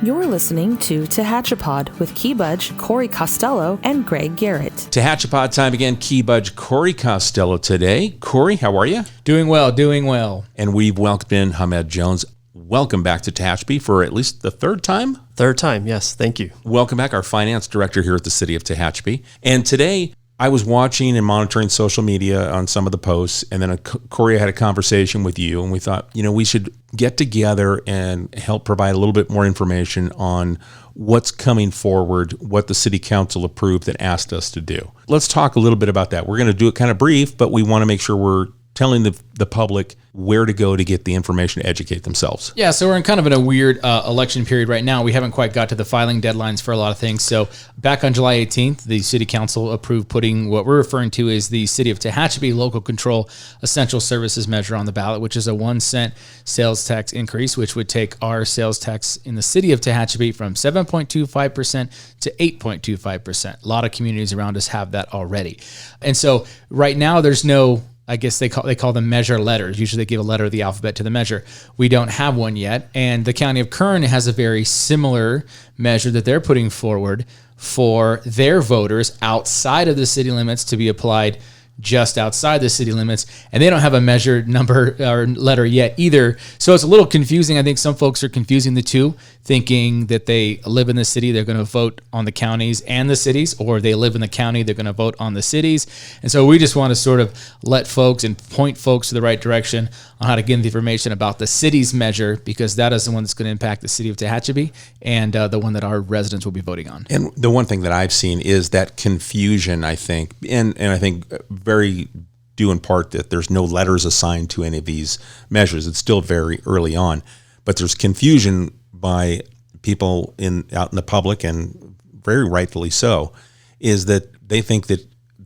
You're listening to TehachaPod with Budge, Corey Costelloe, and Greg Garrett. TehachaPod time again. Budge, Corey Costelloe today. Corey, how are you? Doing well, doing well. And we've welcomed in Hamed Jones. Welcome back to Tehachapi for at least the third time? Third time, yes. Thank you. Welcome back, our finance director here at the City of Tehachapi. And today, I was watching and monitoring social media on some of the posts, and then Corey had a conversation with you, and we thought, we should get together and help provide a little bit more information on what's coming forward, what the City Council approved and asked us to do. Let's talk a little bit about that. We're going to do it kind of brief, but we want to make sure we're telling the public where to go to get the information to educate themselves. Yeah, so we're in kind of in a weird election period right now. We haven't quite got to the filing deadlines for a lot of things. So back on July 18th, the City Council approved putting what we're referring to as the City of Tehachapi Local Control Essential Services measure on the ballot, which is a 1 cent sales tax increase, which would take our sales tax in the City of Tehachapi from 7.25% to 8.25%. A lot of communities around us have that already. And so right now there's no, I guess they call them measure letters. Usually they give a letter of the alphabet to the measure. We don't have one yet. And the County of Kern has a very similar measure that they're putting forward for their voters outside of the city limits to be applied just outside the city limits. And they don't have a measure number or letter yet either. So it's a little confusing. I think some folks are confusing the two, thinking that they live in the city, they're going to vote on the counties and the cities, or they live in the county, they're going to vote on the cities. And so we just want to sort of let folks and point folks to the right direction on how to get the information about the city's measure, because that is the one that's going to impact the City of Tehachapi and the one that our residents will be voting on. And the one thing that I've seen is that confusion, I think, and I think very due in part that there's no letters assigned to any of these measures. It's still very early on, but there's confusion by people out in the public, and very rightfully so, is that they think that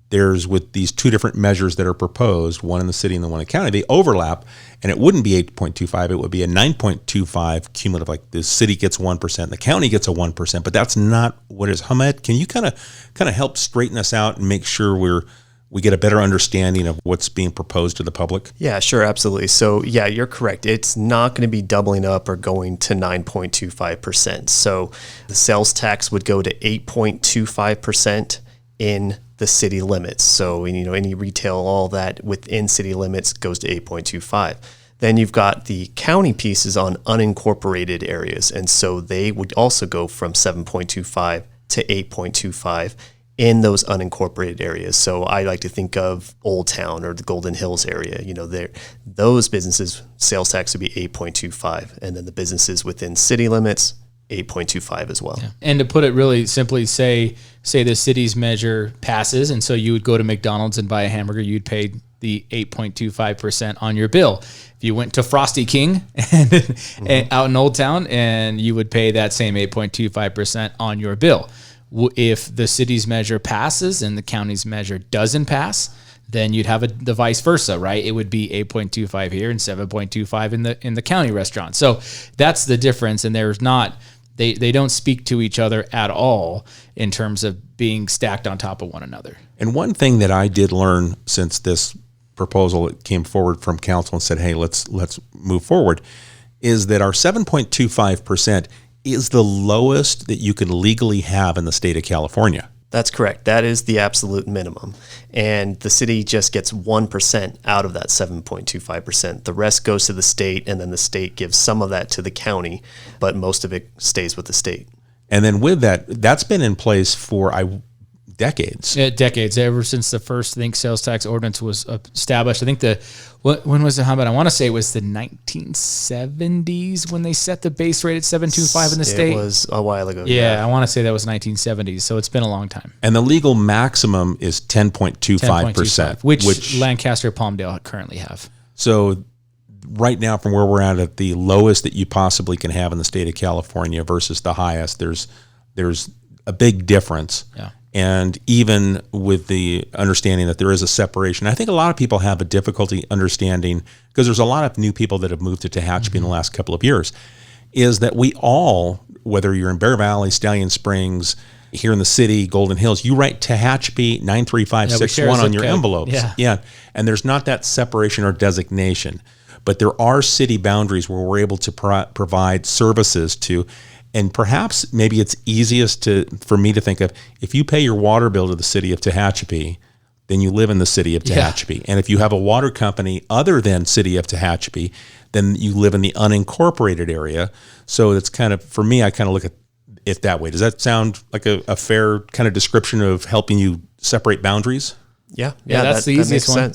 there's, with these two different measures that are proposed, one in the city and the one in the county, they overlap, and it wouldn't be 8.25, it would be a 9.25 cumulative, like the city gets 1%, the county gets a 1%, but that's not what it is. Hamed, can you kind of help straighten us out and make sure we get a better understanding of what's being proposed to the public? Yeah, sure, absolutely. So yeah, you're correct. It's not going to be doubling up or going to 9.25%. So the sales tax would go to 8.25% in the city limits. So any retail, all that within city limits goes to 8.25. Then you've got the county pieces on unincorporated areas, and so they would also go from 7.25 to 8.25 in those unincorporated areas. So I like to think of Old Town or the Golden Hills area. Those businesses, sales tax would be 8.25, and then the businesses within city limits, 8.25 as well. Yeah. And to put it really simply, say the city's measure passes, and so you would go to McDonald's and buy a hamburger, you'd pay the 8.25% on your bill. If you went to Frosty King and out in Old Town, and you would pay that same 8.25% on your bill. If the city's measure passes and the county's measure doesn't pass, then you'd have the vice versa, right? It would be 8.25 here and 7.25 in the county restaurant. So that's the difference, and there's not they don't speak to each other at all in terms of being stacked on top of one another. And one thing that I did learn since this proposal came forward from council and said, "Hey, let's move forward," is that our 7.25% is the lowest that you can legally have in the state of California. That's correct. That is the absolute minimum. And the city just gets 1% out of that 7.25%. The rest goes to the state, and then the state gives some of that to the county, but most of it stays with the state. And then with that's been in place for decades. Yeah, decades, ever since the first, sales tax ordinance was established. I think when was it? How about? I want to say it was the 1970s when they set the base rate at 7.25 in the state. It was a while ago. Yeah, I want to say that was 1970s. So it's been a long time. And the legal maximum is 10.25%, which Lancaster, Palmdale currently have. So right now, from where we're at the lowest that you possibly can have in the state of California versus the highest, there's a big difference. Yeah. And even with the understanding that there is a separation, I think a lot of people have a difficulty understanding, because there's a lot of new people that have moved to Tehachapi in the last couple of years, is that we all, whether you're in Bear Valley, Stallion Springs, here in the city, Golden Hills, you write Tehachapi 93561 on your envelopes. Yeah. And there's not that separation or designation. But there are city boundaries where we're able to provide services to. And perhaps maybe it's easiest for me to think of, if you pay your water bill to the city of Tehachapi, then you live in the city of Tehachapi. Yeah. And if you have a water company other than city of Tehachapi, then you live in the unincorporated area. So it's kind of, for me, I kind of look at it that way. Does that sound like a fair kind of description of helping you separate boundaries? Yeah, that's the easiest one.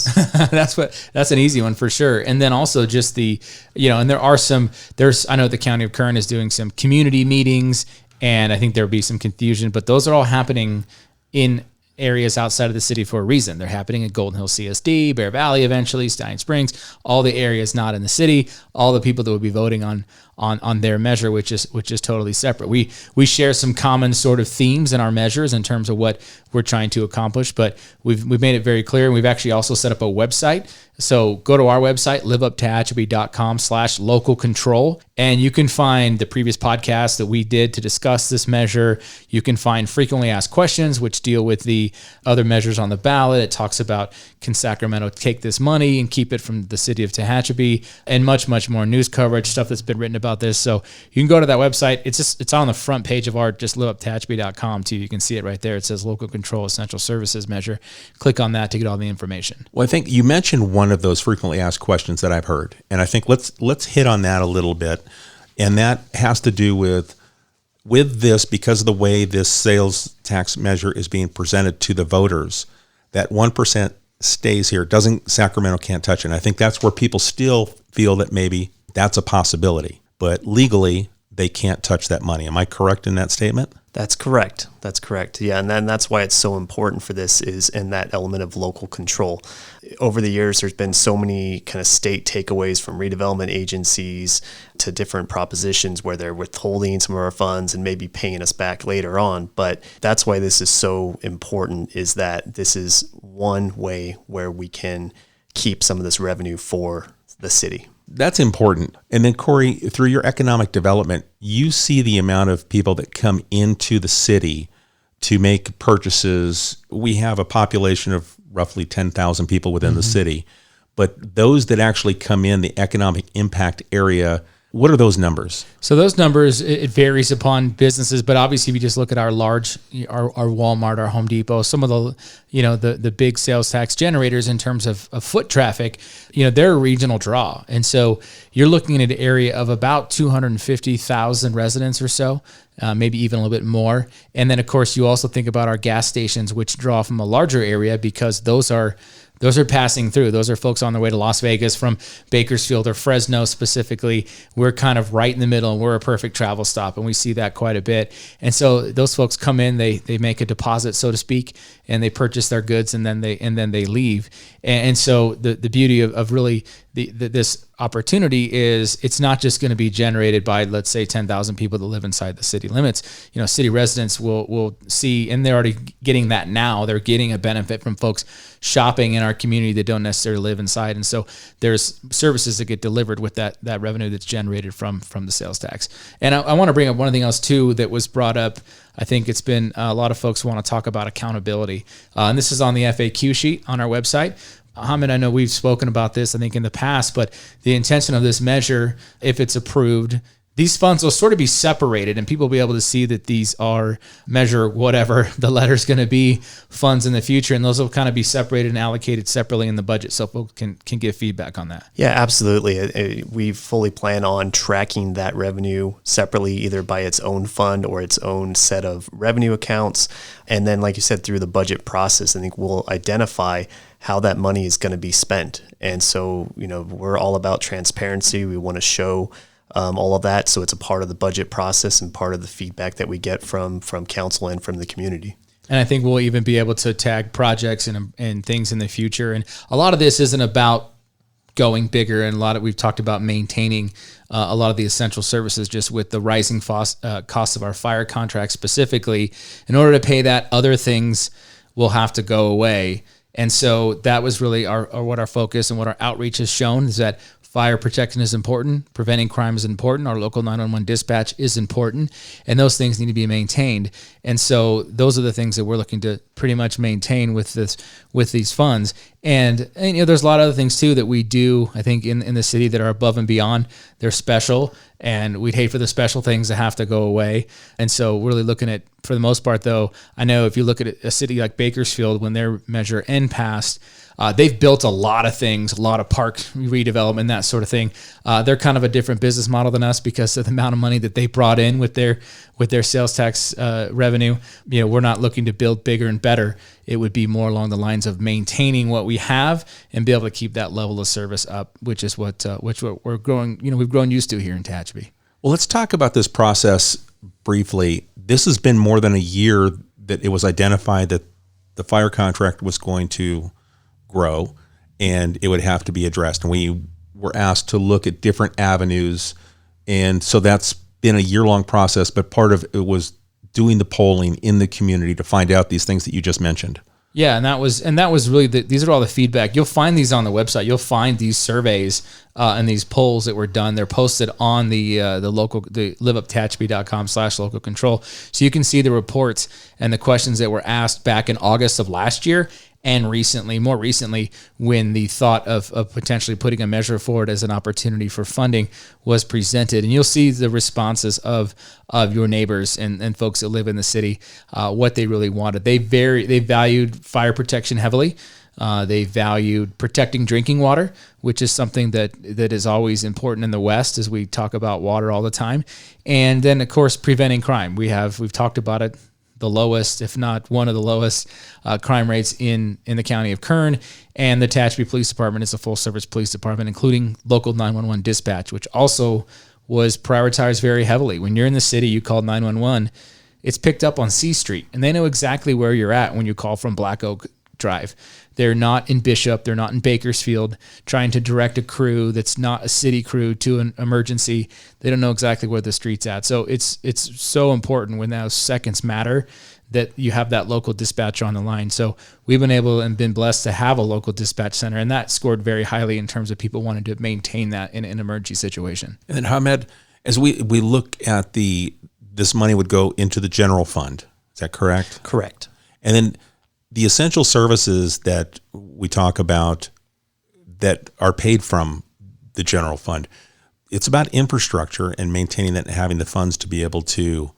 That's an easy one for sure. And then also just the, and I know the County of Kern is doing some community meetings, and I think there'll be some confusion, but those are all happening in areas outside of the city for a reason. They're happening at Golden Hill CSD, Bear Valley eventually, Stallion Springs, all the areas not in the city, all the people that will be voting on their measure, which is totally separate. We share some common sort of themes in our measures in terms of what we're trying to accomplish, but we've made it very clear, and we've actually also set up a website. So go to our website, liveuptehachapi.com/local control, and you can find the previous podcast that we did to discuss this measure. You can find frequently asked questions, which deal with the other measures on the ballot. It talks about, can Sacramento take this money and keep it from the city of Tehachapi, and much, much more news coverage, stuff that's been written about this. So you can go to that website. It's on the front page of our just liveuptehachapi.com too. You can see it right there. It says local control essential services measure. Click on that to get all the information. Well, I think you mentioned one of those frequently asked questions that I've heard, and I think let's hit on that a little bit. And that has to do with this, because of the way this sales tax measure is being presented to the voters, that 1% stays here. Sacramento can't touch it. And I think that's where people still feel that maybe that's a possibility, but legally they can't touch that money. Am I correct in that statement? That's correct. Yeah, and then that's why it's so important for this, is in that element of local control. Over the years, there's been so many kind of state takeaways from redevelopment agencies to different propositions where they're withholding some of our funds and maybe paying us back later on. But that's why this is so important, is that this is one way where we can keep some of this revenue for the city. That's important. And then, Corey, through your economic development, you see the amount of people that come into the city to make purchases. We have a population of roughly 10,000 people within the city, but those that actually come in the economic impact area, what are those numbers? So those numbers, it varies upon businesses, but obviously if you just look at our Walmart, our Home Depot, some of the big sales tax generators in terms of foot traffic, they're a regional draw. And so you're looking at an area of about 250,000 residents or so, maybe even a little bit more. And then of course you also think about our gas stations, which draw from a larger area, because those are passing through. Those are folks on their way to Las Vegas from Bakersfield or Fresno specifically. We're kind of right in the middle, and we're a perfect travel stop, and we see that quite a bit. And so those folks come in, they make a deposit, so to speak, and they purchase their goods, and then they leave. And so the beauty of really this opportunity is, it's not just going to be generated by, let's say, 10,000 people that live inside the city limits. City residents will see, and they're already getting that now. They're getting a benefit from folks shopping in our community that don't necessarily live inside. And so there's services that get delivered with that revenue that's generated from the sales tax. And I want to bring up one thing else too that was brought up. I think it's been a lot of folks want to talk about accountability. And this is on the FAQ sheet on our website. Hamid, I know we've spoken about this, I think, in the past, but the intention of this measure, if it's approved, these funds will sort of be separated, and people will be able to see that these are measure whatever the letter's going to be funds in the future, and those will kind of be separated and allocated separately in the budget, so folks can give feedback on that. Yeah, absolutely. We fully plan on tracking that revenue separately, either by its own fund or its own set of revenue accounts. And then, like you said, through the budget process, I think we'll identify how that money is going to be spent. And so, we're all about transparency. We want to show all of that. So it's a part of the budget process and part of the feedback that we get from council and from the community. And I think we'll even be able to tag projects and things in the future. And a lot of this isn't about going bigger, and we've talked about maintaining a lot of the essential services, just with the rising costs of our fire contract specifically. In order to pay that, other things will have to go away. And so that was really what our focus and what our outreach has shown, is that Fire protection is important. Preventing crime is important. Our local 911 dispatch is important. And those things need to be maintained. And so those are the things that we're looking to pretty much maintain with these funds. And there's a lot of other things too that we do, I think, in the city that are above and beyond. They're special, and we'd hate for the special things to have to go away. And so we're really looking at, for the most part though, I know if you look at a city like Bakersfield, when their Measure N passed, they've built a lot of things, a lot of park redevelopment, that sort of thing. They're kind of a different business model than us because of the amount of money that they brought in with their sales tax revenue. We're not looking to build bigger and better. It would be more along the lines of maintaining what we have and be able to keep that level of service up, which is what we're growing. We've grown used to here in Tehachapi. Well, let's talk about this process briefly. This has been more than a year that it was identified that the fire contract was going to grow and it would have to be addressed. And we were asked to look at different avenues. And so that's been a year-long process, but part of it was doing the polling in the community to find out these things that you just mentioned. Yeah, and that was really these are all the feedback. You'll find these on the website. You'll find these surveys and these polls that were done. They're posted on the liveuptehachapi.com/local control, so you can see the reports and the questions that were asked back in August of last year. And more recently, when the thought of potentially putting a measure forward as an opportunity for funding was presented. And you'll see the responses of your neighbors and folks that live in the city, what they really wanted. They valued fire protection heavily. They valued protecting drinking water, which is something that is always important in the West as we talk about water all the time. And then, of course, preventing crime. We've talked about it. The lowest, if not one of the lowest, crime rates in the county of Kern. And the Tehachapi Police Department is a full-service police department, including local 911 dispatch, which also was prioritized very heavily. When you're in the city, you call 911, it's picked up on C Street, and they know exactly where you're at when you call from Black Oak Drive. They're not in Bishop, they're not in Bakersfield, trying to direct a crew that's not a city crew to an emergency. They don't know exactly where the street's at. So it's so important when those seconds matter that you have that local dispatcher on the line. So we've been able and been blessed to have a local dispatch center, and that scored very highly in terms of people wanting to maintain that in an emergency situation. And then Hamed, as we look at this money would go into the general fund. Is that correct? Correct. And then the essential services that we talk about that are paid from the general fund, it's about infrastructure and maintaining that and having the funds to be able to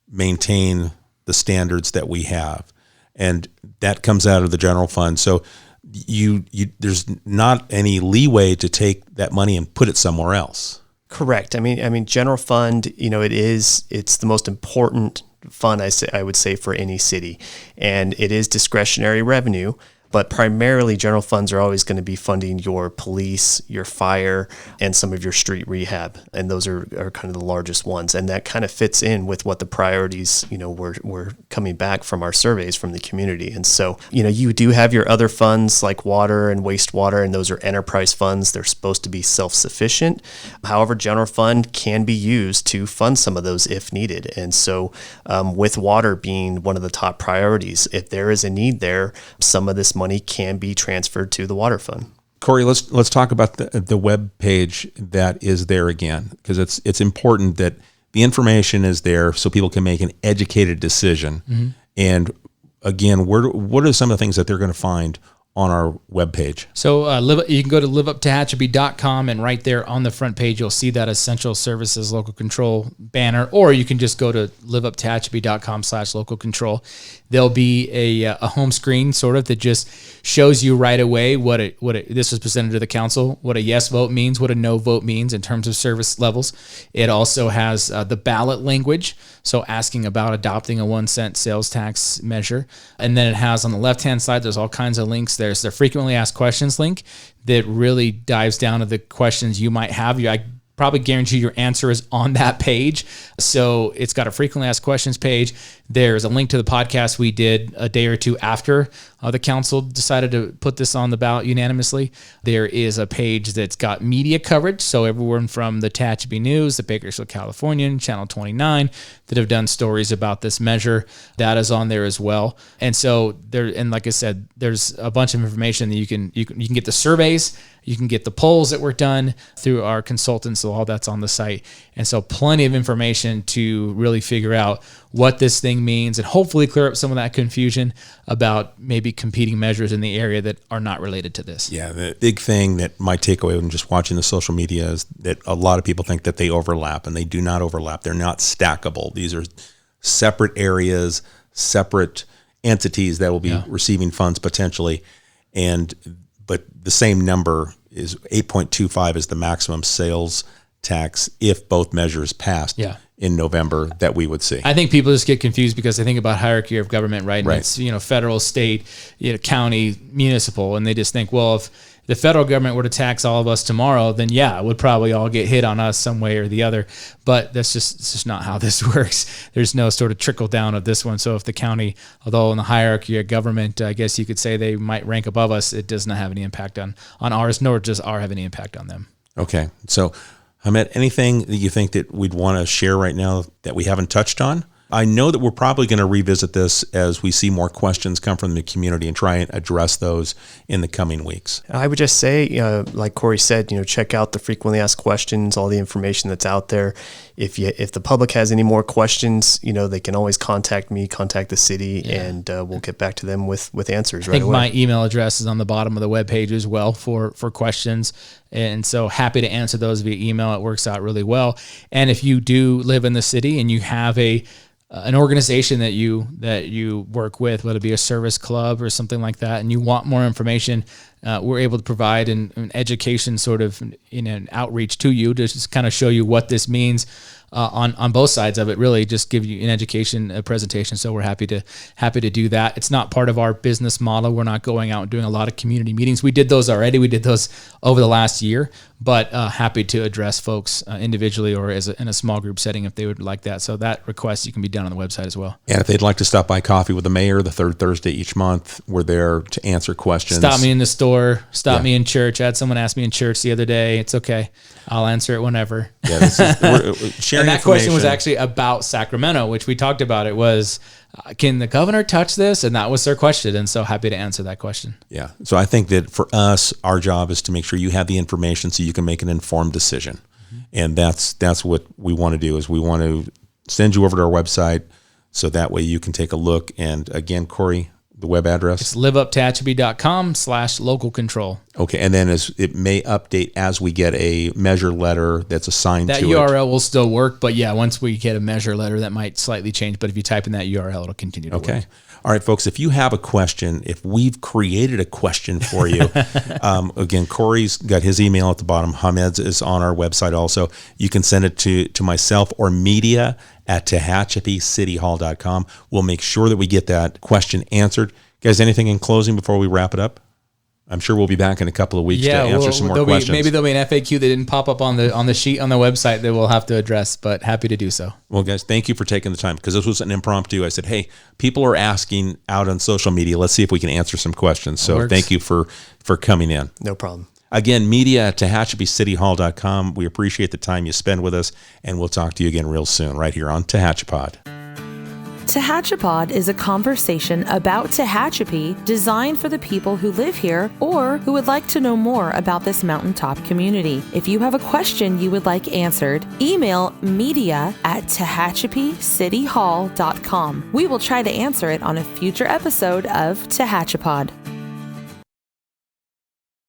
maintain the standards that we have. And that comes out of the general fund. So you there's not any leeway to take that money and put it somewhere else. Correct. I mean, general fund, it's the most important fund, I would say, for any city. And it is discretionary revenue, but primarily general funds are always going to be funding your police, your fire, and some of your street rehab. And those are kind of the largest ones. And that kind of fits in with what the priorities, were coming back from our surveys from the community. And so, you do have your other funds like water and wastewater, and those are enterprise funds. They're supposed to be self-sufficient. However, general fund can be used to fund some of those if needed. And so with water being one of the top priorities, if there is a need there, some of this money can be transferred to the water fund. Corey, let's talk about the web page that is there again, because it's important that the information is there so people can make an educated decision. Mm-hmm. And again, what are some of the things that they're going to find on our webpage? So you can go to liveuptehachapi.com, and right there on the front page, you'll see that Essential Services Local Control banner, or you can just go to liveuptehachapi.com/local control. There'll be a home screen sort of that just shows you right away this was presented to the council, what a yes vote means, what a no vote means in terms of service levels. It also has the ballot language, so asking about adopting a 1-cent sales tax measure. And then it has on the left-hand side, there's all kinds of links. There's the frequently asked questions link that really dives down to the questions you might have. I probably guarantee your answer is on that page. So it's got a frequently asked questions page. There's a link to the podcast we did a day or two after the council decided to put this on the ballot unanimously. There is a page that's got media coverage, so everyone from the Tehachapi News, the Bakersfield Californian, Channel 29, that have done stories about this measure, that is on there as well. And so there, and like I said, there's a bunch of information that you can get the surveys, you can get the polls that were done through our consultants, so all that's on the site. And so plenty of information to really figure out what this thing means and hopefully clear up some of that confusion about maybe competing measures in the area that are not related to this. Yeah, the big thing that my takeaway when just watching the social media is that a lot of people think that they overlap, and they do not overlap. They're not stackable. These are separate areas, separate entities that will be receiving funds potentially, but the same number is 8.25 is the maximum sales tax if both measures passed in November that we would see. I think people just get confused because they think about hierarchy of government, right? And it's, federal, state, county, municipal, and they just think, well, if the federal government were to tax all of us tomorrow, then it would probably all get hit on us some way or the other. But it's just not how this works. There's no sort of trickle down of this one. So if the county, although in the hierarchy of government, I guess you could say they might rank above us, it does not have any impact on ours, nor does ours have any impact on them. Okay. So, Hamed, anything that you think that we'd want to share right now that we haven't touched on? I know that we're probably going to revisit this as we see more questions come from the community and try and address those in the coming weeks. I would just say, like Corey said, check out the frequently asked questions, all the information that's out there. If the public has any more questions, they can always contact me, contact the city, and we'll get back to them with answers right away. I think my email address is on the bottom of the webpage as well for questions. And so happy to answer those via email. It works out really well. And if you do live in the city and you have an organization that you work with, whether it be a service club or something like that, and you want more information, we're able to provide an education sort of in an outreach to you to just kind of show you what this means on both sides of it, really just give you an education, a presentation. So we're happy to do that. It's not part of our business model. We're not going out and doing a lot of community meetings. We did those already. We did those over the last year, but happy to address folks individually or in a small group setting if they would like that. So that request you can be done on the website as well. And if they'd like to stop by coffee with the mayor the third Thursday each month, we're there to answer questions. Stop me in the store. Stop me in church. I had someone ask me in church the other day. It's okay. I'll answer it whenever. Yeah, we're sharing. And that question was actually about Sacramento, which we talked about. It was, can the governor touch this? And that was their question. And so happy to answer that question. Yeah. So I think that for us, our job is to make sure you have the information so you can make an informed decision. Mm-hmm. And that's what we want to do is we want to send you over to our website so that way you can take a look. And again, Corey, the web address? It's liveuptehachapi.com/local control. Okay, and then it may update as we get a measure letter that's assigned to it. That URL will still work, but once we get a measure letter, that might slightly change. But if you type in that URL, it'll continue to work. Okay. All right, folks, if you have a question, if we've created a question for you, again, Corey's got his email at the bottom. Hamed's is on our website also. You can send it to myself or media@TehachapiCityHall.com. We'll make sure that we get that question answered. Guys, anything in closing before we wrap it up? I'm sure we'll be back in a couple of weeks to answer some more questions. Maybe there'll be an FAQ that didn't pop up on the sheet on the website that we'll have to address, but happy to do so. Well, guys, thank you for taking the time because this was an impromptu. I said, hey, people are asking out on social media. Let's see if we can answer some questions. So thank you for coming in. No problem. Again, media@TehachapiCityHall.com. We appreciate the time you spend with us, and we'll talk to you again real soon right here on TehachaPod. TehachaPod is a conversation about Tehachapi designed for the people who live here or who would like to know more about this mountaintop community. If you have a question you would like answered, email media@TehachapiCityHall.com. We will try to answer it on a future episode of TehachaPod.